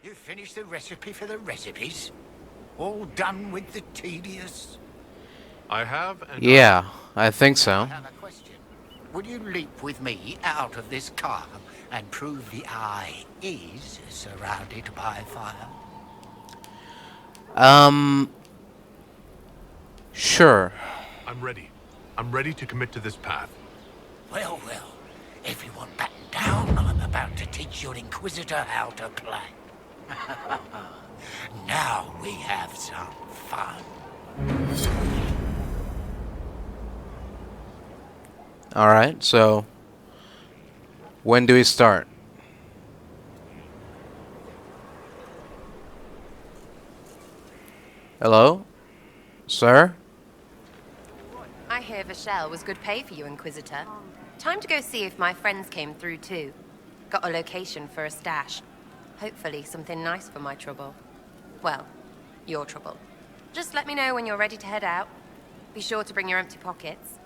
You finished the recipe for the recipes? All done with the tedious? I have, and Yeah, I think I so. have a question. Would you leap with me out of this car and prove the eye is surrounded by fire? Sure. I'm ready. I'm ready to commit to this path. Well, everyone batten down. I'm about to teach your Inquisitor how to play. Now we have some fun. Alright, so when do we start? Hello? Sir? I hear Vashel was good pay for you, Inquisitor. Time to go see if my friends came through too. Got a location for a stash. Hopefully something nice for my trouble. Well, your trouble. Just let me know when you're ready to head out. Be sure to bring your empty pockets.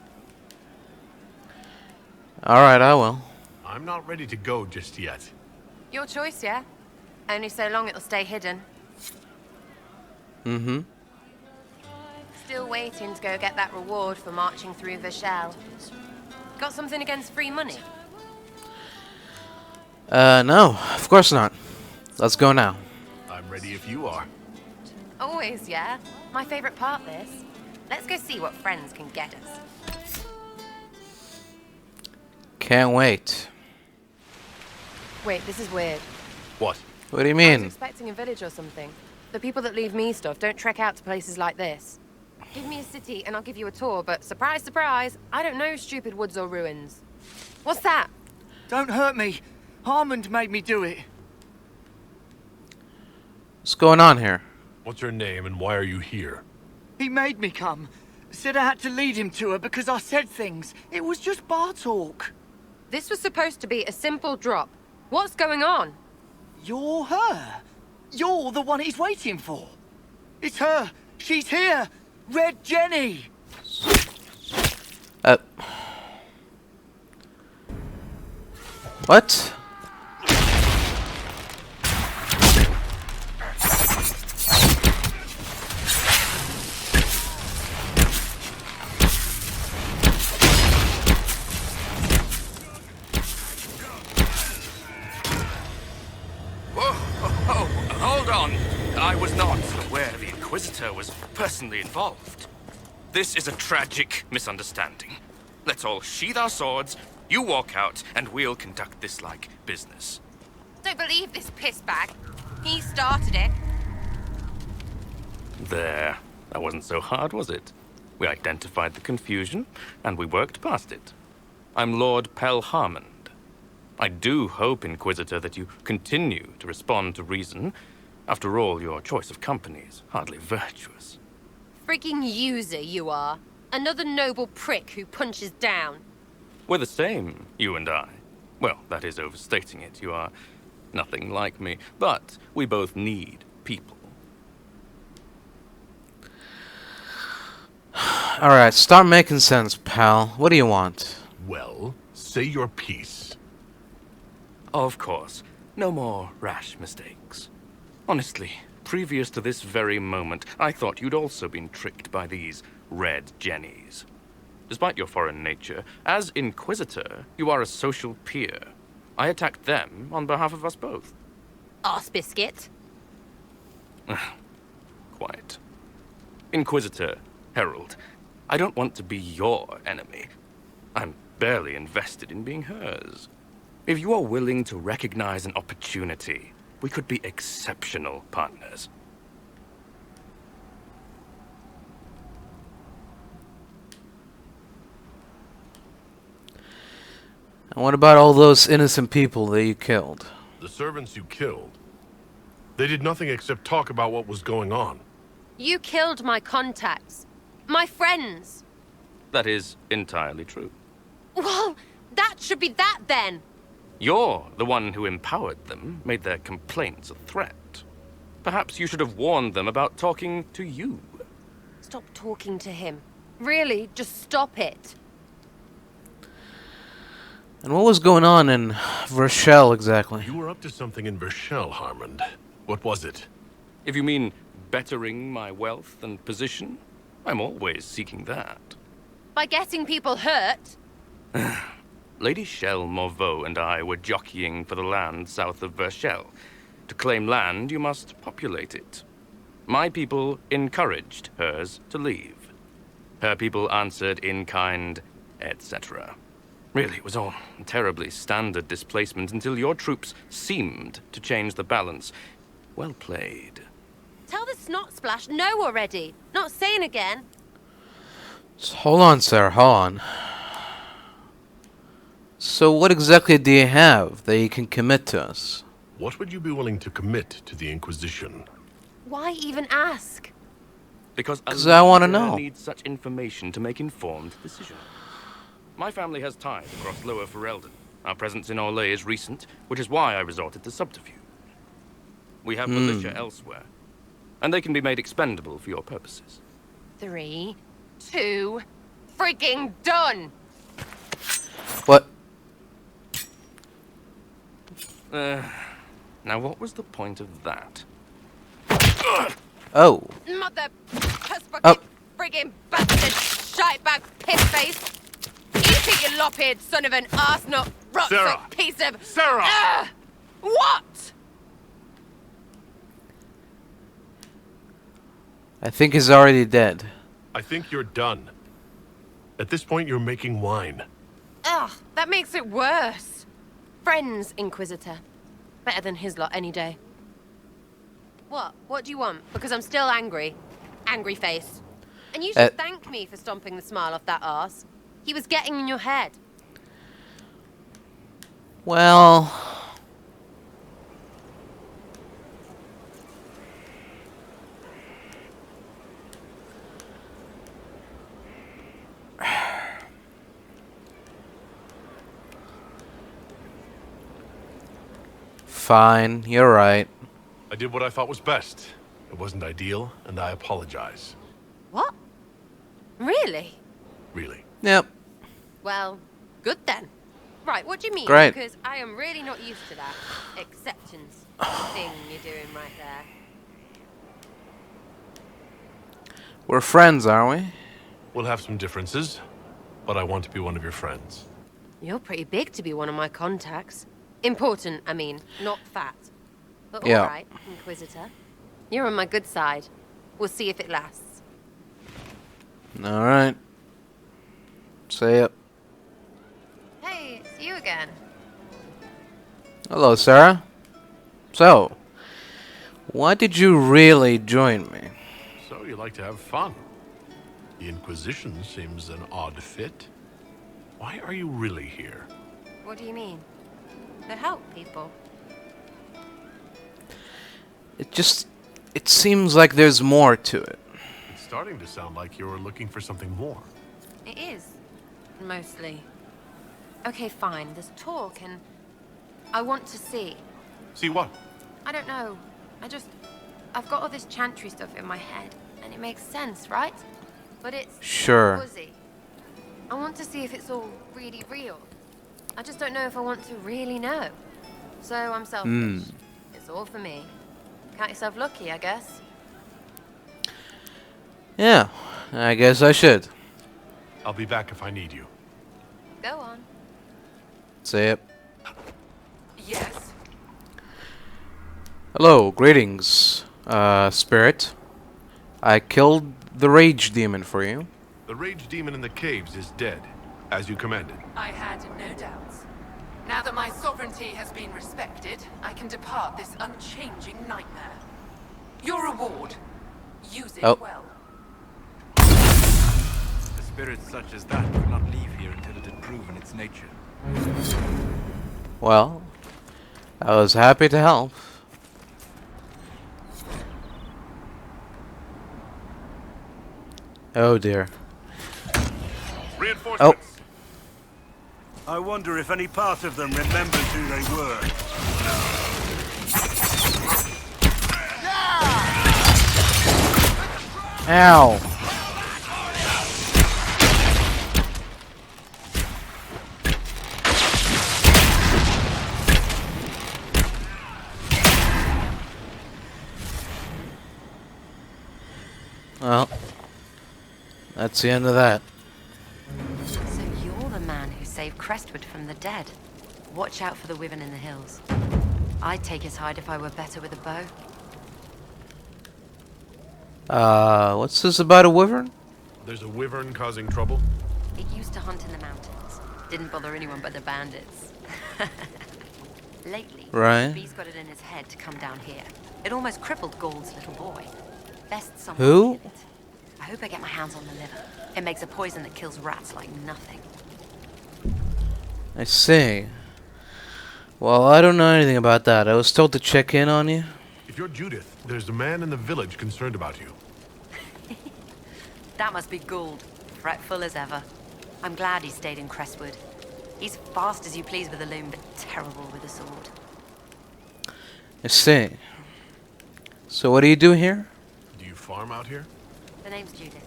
Alright, I will. I'm not ready to go just yet. Your choice, yeah? Only so long it'll stay hidden. Mm-hmm. Still waiting to go get that reward for marching through Vashel. Got something against free money? No, of course not. Let's go now. I'm ready if you are. Always, yeah? My favorite part, this. Let's go see what friends can get us. Can't wait. Wait, this is weird. What? What do you I was mean? expecting a village or something. The people that leave me stuff don't trek out to places like this. Give me a city and I'll give you a tour, but surprise, surprise, I don't know stupid woods or ruins. What's that? Don't hurt me. Harmond made me do it. What's going on here? What's her name and why are you here? He made me come. Said I had to lead him to her because I said things. It was just bar talk. This was supposed to be a simple drop. What's going on? You're her. You're the one he's waiting for. It's her. She's here. Red Jenny. What? Whoa, hold on. I was not aware the Inquisitor was personally involved. This is a tragic misunderstanding. Let's all sheath our swords, you walk out, and we'll conduct this like business. Don't believe this pissbag. He started it. There. That wasn't so hard, was it? We identified the confusion, and we worked past it. I'm Lord Pelharmond. I do hope, Inquisitor, that you continue to respond to reason. After all, your choice of company is hardly virtuous. Freaking user, you are. Another noble prick who punches down. We're the same, you and I. Well, that is overstating it. You are nothing like me. But we both need people. Alright, start making sense, pal. What do you want? Well, say your piece. Of course. No more rash mistakes. Honestly, previous to this very moment, I thought you'd also been tricked by these red jennies. Despite your foreign nature, as Inquisitor, you are a social peer. I attacked them on behalf of us both. Arse biscuit. Quiet. Inquisitor, Herald, I don't want to be your enemy. I'm barely invested in being hers. If you are willing to recognize an opportunity, we could be exceptional partners. And what about all those innocent people that you killed? The servants you killed. They did nothing except talk about what was going on. You killed my contacts. My friends. That is entirely true. Well, that should be that then. You're the one who empowered them, made their complaints a threat. Perhaps you should have warned them about talking to you. Stop talking to him. Really, just stop it. And what was going on in Rochelle exactly? You were up to something in Vashel, Harmond. What was it? If you mean bettering my wealth and position, I'm always seeking that. By getting people hurt? Lady Shell Morveau and I were jockeying for the land south of Verchel. To claim land, you must populate it. My people encouraged hers to leave. Her people answered in kind, etc. Really, it was all terribly standard displacement until your troops seemed to change the balance. Well played. Tell the snot splash no already. Not saying again. Hold on, sir. Hold on. So what exactly do you have that you can commit to us? What would you be willing to commit to the Inquisition? Why even ask? Because I want to know. Needs such information to make informed decisions. My family has ties across Lower Ferelden. Our presence in Orlais is recent, which is why I resorted to subterfuge. We have militia elsewhere, and they can be made expendable for your purposes. 3, 2, frigging done! What? Now what was the point of that? Oh. Mother puss-bucket Oh. frigging bastard shite-bag piss-face! Eat it, you lop-eared son of an arsenut Sarah! rock piece of... Sarah! What? I think he's already dead. I think you're done. At this point, you're making wine. Ugh, that makes it worse. Friends, Inquisitor. Better than his lot any day. What? What do you want? Because I'm still angry. Angry face. And you should thank me for stomping the smile off that arse. He was getting in your head. Well... Fine, you're right. I did what I thought was best. It wasn't ideal, and I apologize. What? Really? Really. Yep. Well, good then. Right, what do you mean? Great. Because I am really not used to that acceptance thing you're doing right there. We're friends, aren't we? We'll have some differences, but I want to be one of your friends. You're pretty big to be one of my contacts. Important, I mean, not fat. But Yeah. alright, Inquisitor. You're on my good side. We'll see if it lasts. Alright. Say it. Hey, it's you again. Hello, Sarah. So, why did you really join me? So you like to have fun. The Inquisition seems an odd fit. Why are you really here? What do you mean? To help people. It seems like there's more to it. It's starting to sound like you're looking for something more. It is. Mostly. Okay, fine. There's talk and... I want to see. See what? I don't know. I've got all this chantry stuff in my head, and it makes sense, right? But it's... Sure. fuzzy. I want to see if it's all really real. I just don't know if I want to really know. So I'm selfish. It's all for me. Count yourself lucky, I guess. Yeah, I guess I should. I'll be back if I need you. Go on. Say it. Yes. Hello, greetings, Spirit. I killed the Rage Demon for you. The Rage Demon in the caves is dead, as you commanded. I had no doubts. Now that my sovereignty has been respected, I can depart this unchanging nightmare. Your reward. Use it well. A spirit such as that could not leave here until it had proven its nature. Well, I was happy to help. Oh dear. Reinforcements! I wonder if any part of them remembers who they were. Ow. Well, that's the end of that. So you're the man who saved Crestwood from the dead. Watch out for the wyvern in the hills. I'd take his hide if I were better with a bow. What's this about a wyvern? There's a wyvern causing trouble? It used to hunt in the mountains. Didn't bother anyone but the bandits. Lately, Right. the beast got it in his head to come down here. It almost crippled Gauld's little boy. Best someone Who? kill it. I hope I get my hands on the liver. It makes a poison that kills rats like nothing. I see. Well, I don't know anything about that. I was told to check in on you. If you're Judith, there's a man in the village concerned about you. That must be Gould. Fretful as ever. I'm glad he stayed in Crestwood. He's fast as you please with a loom, but terrible with a sword. I see. So what do you do here? Do you farm out here? The name's Judith.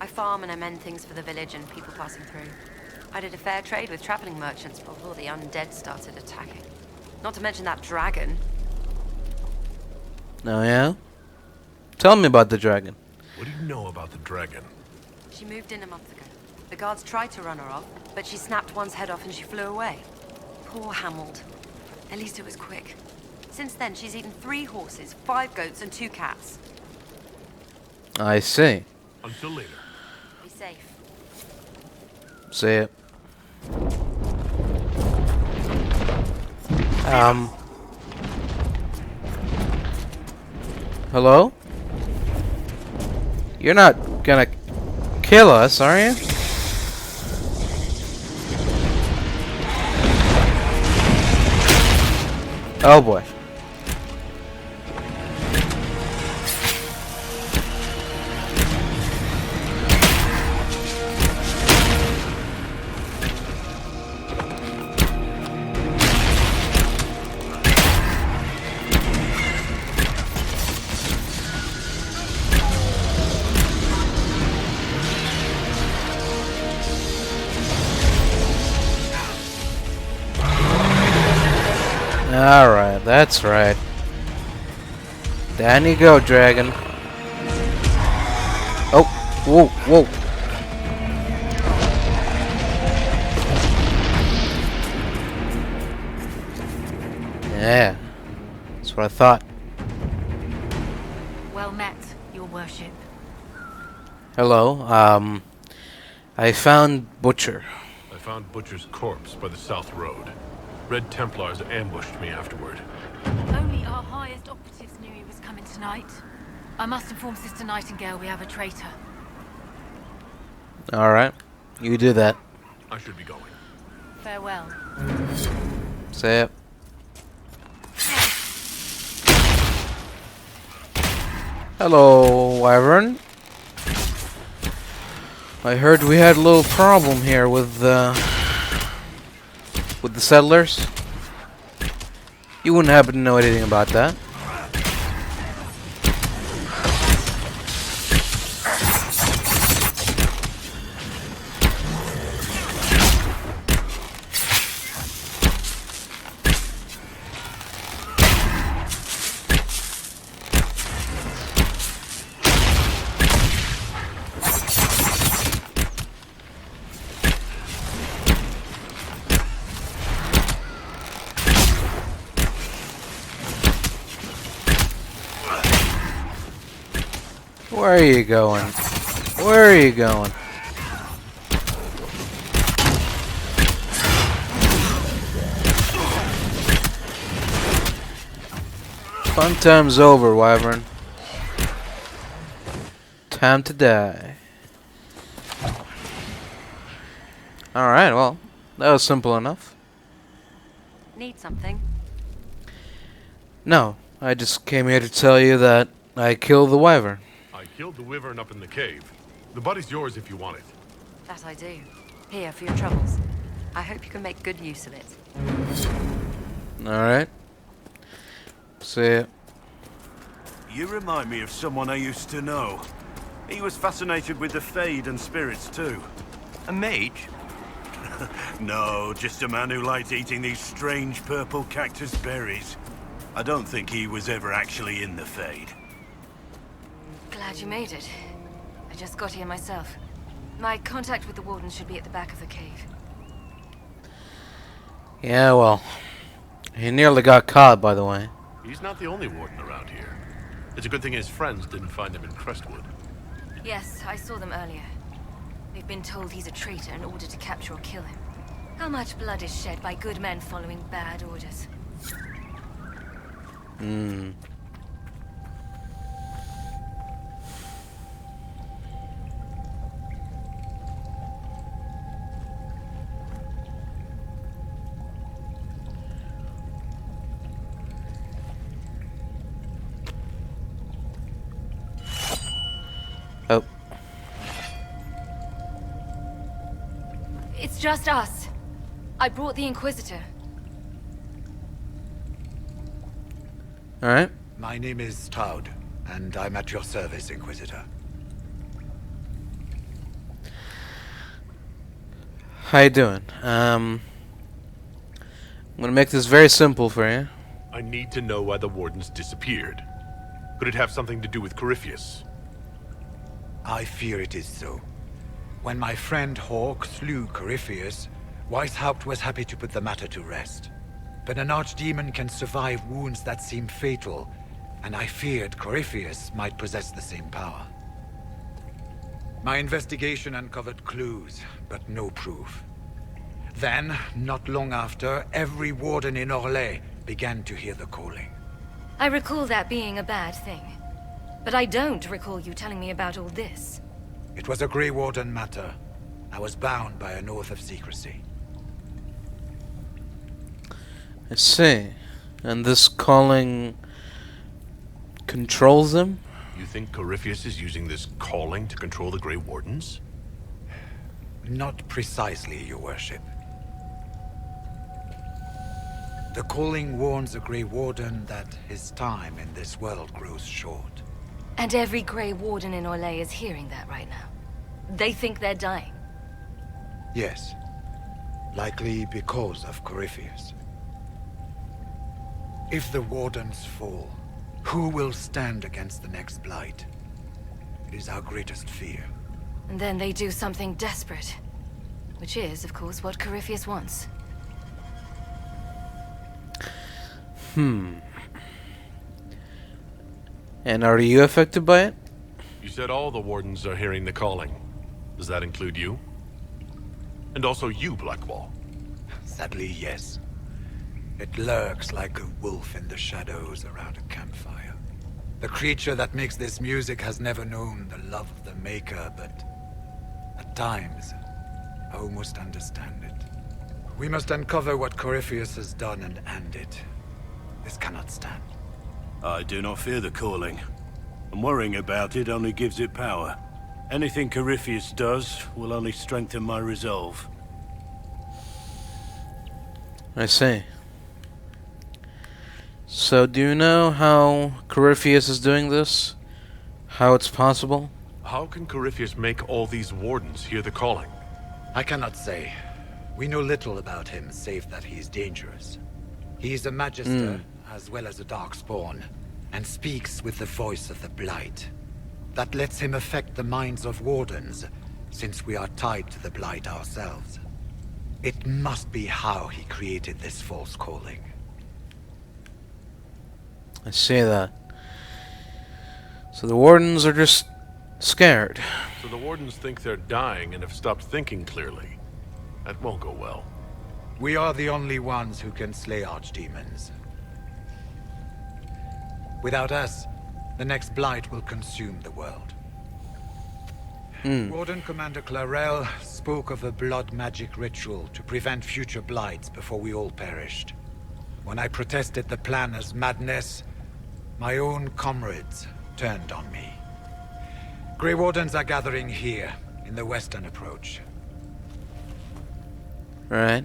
I farm and I mend things for the village and people passing through. I did a fair trade with traveling merchants before the undead started attacking. Not to mention that dragon. Oh, yeah? Tell me about the dragon. What do you know about the dragon? She moved in a month ago. The guards tried to run her off, but she snapped one's head off and she flew away. Poor Hamold. At least it was quick. Since then, she's eaten 3 horses, 5 goats, and 2 cats. I see. Until later. Be safe. See it. Hello? You're not gonna kill us, are you? Oh boy. Alright, that's right. Down you go, dragon. Oh, whoa, whoa. Yeah, that's what I thought. Well met, your worship. Hello, I found Butcher. I found Butcher's corpse by the South Road. Red Templars ambushed me afterward. Only our highest operatives knew he was coming tonight. I must inform Sister Nightingale we have a traitor. Alright, you do that. I should be going. Farewell. Say it. Hello, Wyvern. I heard we had a little problem here with the settlers. You wouldn't happen to know anything about that. Where are you going? Where are you going? Fun time's over, Wyvern. Time to die. Alright, well, that was simple enough. Need something? No, I just came here to tell you that I killed the Wyvern. I killed the wyvern up in the cave. The body's yours if you want it. That I do. Here, for your troubles. I hope you can make good use of it. Alright. See ya. You remind me of someone I used to know. He was fascinated with the Fade and spirits too. A mage? No, just a man who liked eating these strange purple cactus berries. I don't think he was ever actually in the Fade. Glad you made it. I just got here myself. My contact with the Warden should be at the back of the cave. Yeah, well, he nearly got caught, by the way. He's not the only warden around here. It's a good thing his friends didn't find him in Crestwood. Yes, I saw them earlier. They've been told he's a traitor in order to capture or kill him. How much blood is shed by good men following bad orders? Oh. It's just us. I brought the Inquisitor. Alright. My name is Stroud, and I'm at your service, Inquisitor. How you doing? I'm gonna make this very simple for you. I need to know why the Wardens disappeared. Could it have something to do with Corypheus? I fear it is so. When my friend Hawke slew Corypheus, Haupt was happy to put the matter to rest. But an archdemon can survive wounds that seem fatal, and I feared Corypheus might possess the same power. My investigation uncovered clues, but no proof. Then, not long after, every warden in Orlais began to hear the calling. I recall that being a bad thing. But I don't recall you telling me about all this. It was a Grey Warden matter. I was bound by an oath of secrecy. I see. And this calling controls them? You think Corypheus is using this calling to control the Grey Wardens? Not precisely, your worship. The calling warns a Grey Warden that his time in this world grows short. And every Grey Warden in Orlais is hearing that right now. They think they're dying. Yes. Likely because of Corypheus. If the Wardens fall, who will stand against the next Blight? It is our greatest fear. And then they do something desperate. Which is, of course, what Corypheus wants. And are you affected by it? You said all the Wardens are hearing the calling. Does that include you? And also you, Blackwall? Sadly, yes. It lurks like a wolf in the shadows around a campfire. The creature that makes this music has never known the love of the Maker, but at times, I almost understand it. We must uncover what Corypheus has done and end it. This cannot stand. I do not fear the calling. And worrying about it only gives it power. Anything Corypheus does will only strengthen my resolve. I see. So, do you know how Corypheus is doing this? How it's possible? How can Corypheus make all these Wardens hear the calling? I cannot say. We know little about him, save that he is dangerous. He is a Magister, as well as a Darkspawn, and speaks with the voice of the Blight. That lets him affect the minds of Wardens, since we are tied to the Blight ourselves. It must be how he created this false calling. I see that. So the Wardens are just scared. So the Wardens think they're dying and have stopped thinking clearly. That won't go well. We are the only ones who can slay archdemons. Without us, the next Blight will consume the world. Warden Commander Clarel spoke of a blood magic ritual to prevent future Blights before we all perished. When I protested the plan as madness, my own comrades turned on me. Grey Wardens are gathering here, in the western approach. Right.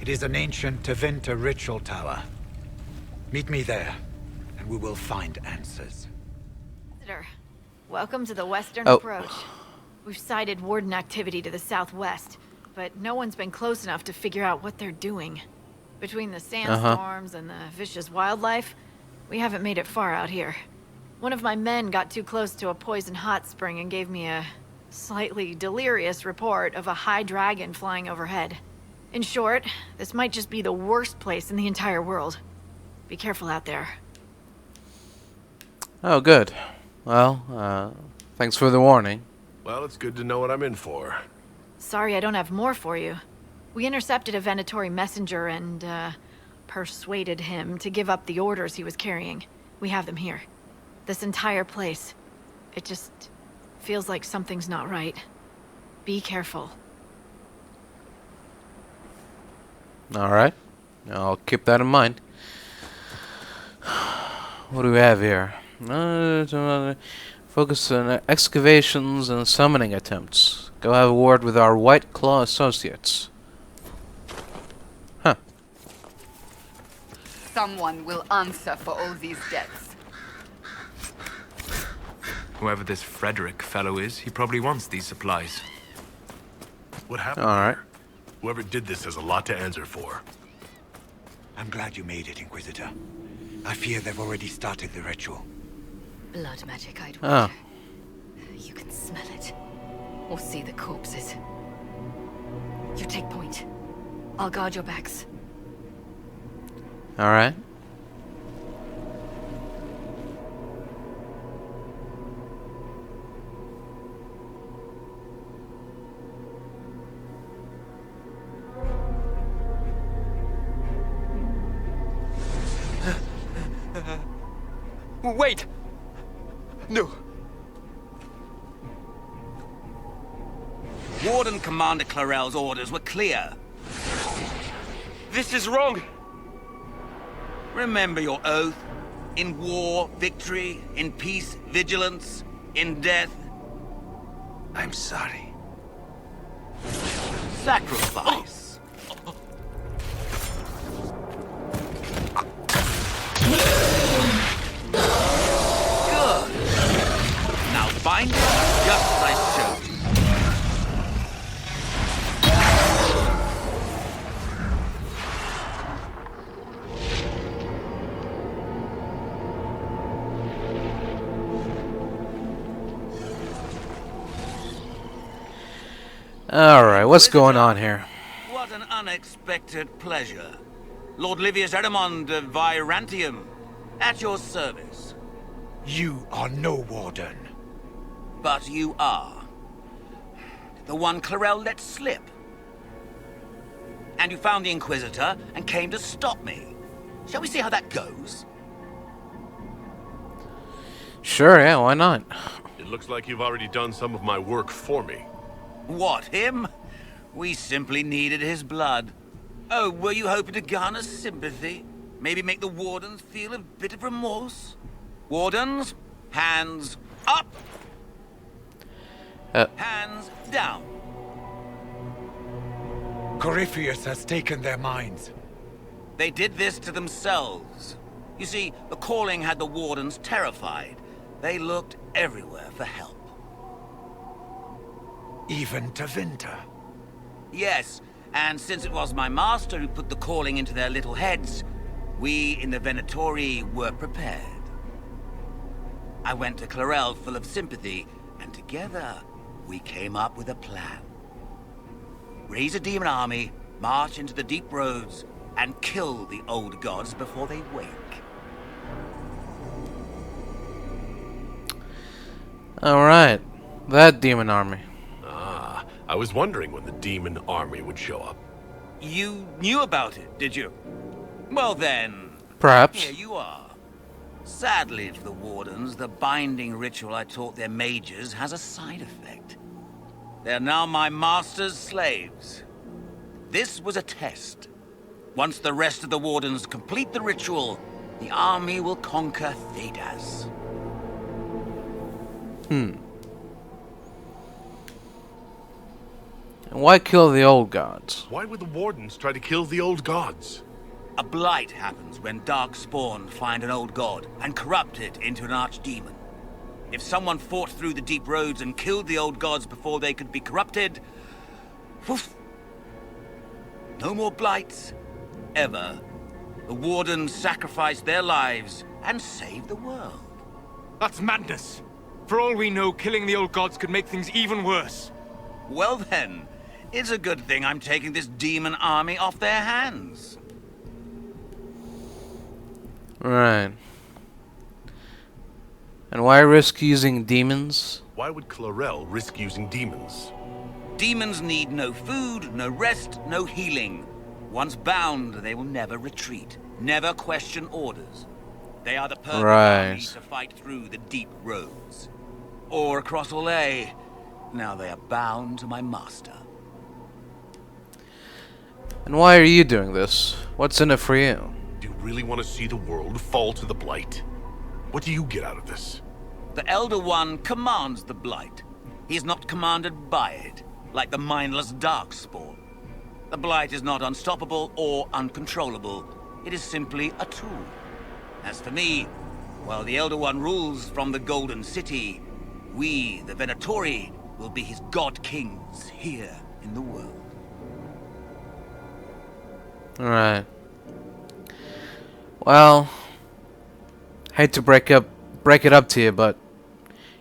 It is an ancient Tevinter ritual tower. Meet me there, and we will find answers. Visitor, welcome to the western Oh. approach. We've sighted Warden activity to the southwest, but no one's been close enough to figure out what they're doing. Between the sandstorms and the vicious wildlife, we haven't made it far out here. One of my men got too close to a poison hot spring and gave me a slightly delirious report of a high dragon flying overhead. In short, this might just be the worst place in the entire world. Be careful out there. Oh, good. Well, thanks for the warning. Well, it's good to know what I'm in for. Sorry I don't have more for you. We intercepted a Venatori messenger and, persuaded him to give up the orders he was carrying. We have them here. This entire place, it just feels like something's not right. Be careful. Alright. I'll keep that in mind. What do we have here? Focus on excavations and summoning attempts. Go have a word with our White Claw associates. Huh. Someone will answer for all these deaths. Whoever this Frederick fellow is, he probably wants these supplies. What happened? Alright. Whoever did this has a lot to answer for. I'm glad you made it, Inquisitor. I fear they've already started the ritual. Blood magic, I'd Oh. wonder. You can smell it. Or see the corpses. You take point. I'll guard your backs. Alright. Wait! No. Warden Commander Clarel's orders were clear. This is wrong! Remember your oath. In war, victory. In peace, vigilance. In death, I'm sorry. sacrifice. Good. Now bind it just as I showed you. Alright, what's going on here? What an unexpected pleasure. Lord Livius Erimond of Virantium, at your service. You are no warden. But you are. The one Clarel let slip. And you found the Inquisitor and came to stop me. Shall we see how that goes? Sure, yeah, why not? It looks like you've already done some of my work for me. What, him? We simply needed his blood. Oh, were you hoping to garner sympathy? Maybe make the Wardens feel a bit of remorse? Wardens, hands up! Hands down. Corypheus has taken their minds. They did this to themselves. You see, the calling had the Wardens terrified. They looked everywhere for help. Even to Vinter. Yes, and since it was my master who put the calling into their little heads, we in the Venatori were prepared. I went to Clarel full of sympathy, and together we came up with a plan. Raise a demon army, march into the deep roads, and kill the old gods before they wake. Alright, that demon army. Ah, I was wondering when the demon army would show up. You knew about it, did you? Well then... Perhaps. Here you are. Sadly for the Wardens, the binding ritual I taught their mages has a side effect. They're now my master's slaves. This was a test. Once the rest of the Wardens complete the ritual, the army will conquer Thedas. And why kill the old gods? Why would the Wardens try to kill the old gods? A blight happens when dark spawn find an old god and corrupt it into an archdemon. If someone fought through the deep roads and killed the old gods before they could be corrupted... Woof, no more blights, ever. The Wardens sacrificed their lives and saved the world. That's madness. For all we know, killing the old gods could make things even worse. Well then, it's a good thing I'm taking this demon army off their hands. Right. And why risk using demons? Why would Clarel risk using demons? Demons need no food, no rest, no healing. Once bound, they will never retreat, never question orders. They are the perfect army to fight through the deep roads. Or across Olay. Now they are bound to my master. And why are you doing this? What's in it for you? Do you really want to see the world fall to the Blight? What do you get out of this? The Elder One commands the Blight. He is not commanded by it, like the mindless Darkspawn. The Blight is not unstoppable or uncontrollable. It is simply a tool. As for me, while the Elder One rules from the Golden City, we, the Venatori, will be his god kings here in the world. Alright. Well, hate to break it up to you, but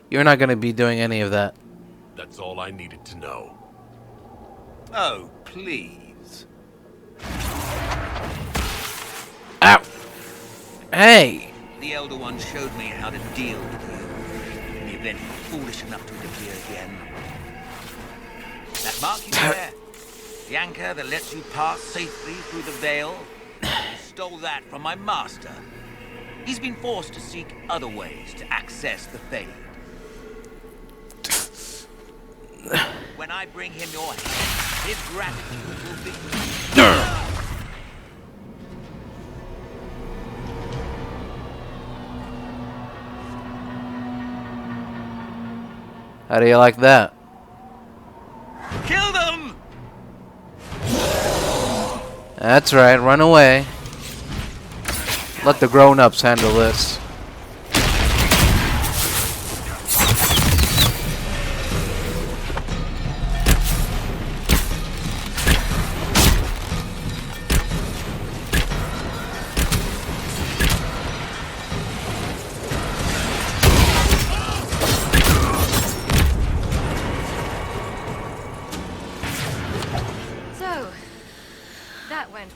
you're not gonna be doing any of that. That's all I needed to know. Oh, please. Ow! Hey! The Elder One showed me how to deal with you, in the event you're foolish enough to appear again. That mark you wear, the anchor that lets you pass safely through the veil, I stole that from my master. He's been forced to seek other ways to access the Fade. When I bring him your hand, his gratitude will be... How do you like that? Kill them! That's right, run away. Let the grown-ups handle this.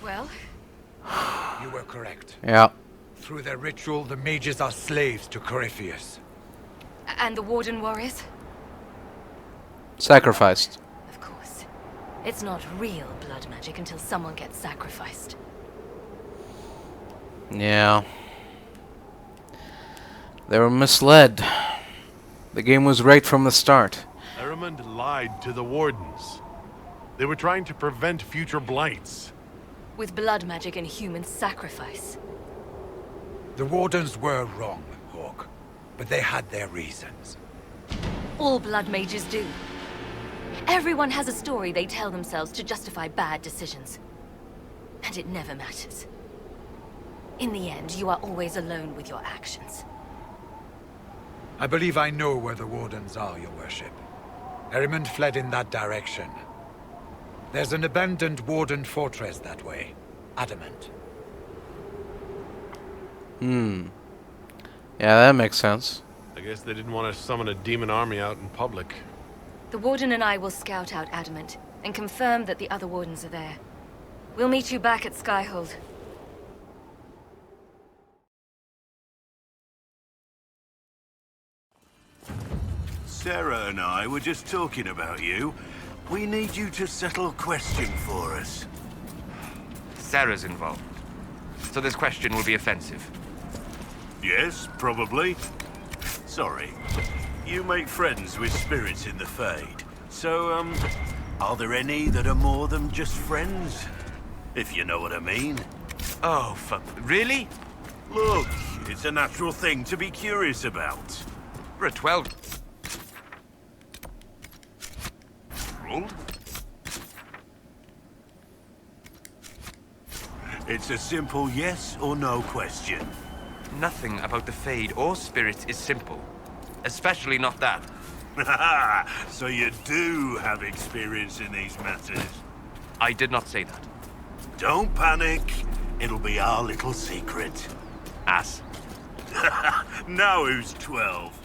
Well, you were correct. Yeah. Through their ritual, the mages are slaves to Corypheus. And the Warden warriors? Sacrificed. Of course. It's not real blood magic until someone gets sacrificed. Yeah. They were misled. The game was rigged from the start. Ehrman lied to the Wardens. They were trying to prevent future blights. With blood magic and human sacrifice. The Wardens were wrong, Hawke. But they had their reasons. All blood mages do. Everyone has a story they tell themselves to justify bad decisions. And it never matters. In the end, you are always alone with your actions. I believe I know where the Wardens are, Your Worship. Ehrman fled in that direction. There's an abandoned Warden fortress that way. Adamant. Yeah, that makes sense. I guess they didn't want to summon a demon army out in public. The Warden and I will scout out Adamant, and confirm that the other Wardens are there. We'll meet you back at Skyhold. Sarah and I were just talking about you. We need you to settle a question for us. Sarah's involved. So this question will be offensive. Yes, probably. Sorry. You make friends with spirits in the Fade. So, are there any that are more than just friends? If you know what I mean. Oh, really? Look, it's a natural thing to be curious about. For a 12... It's a simple yes or no question. Nothing about the Fade or spirits is simple. Especially not that. So you do have experience in these matters? I did not say that. Don't panic. It'll be our little secret. Ass. Now who's 12?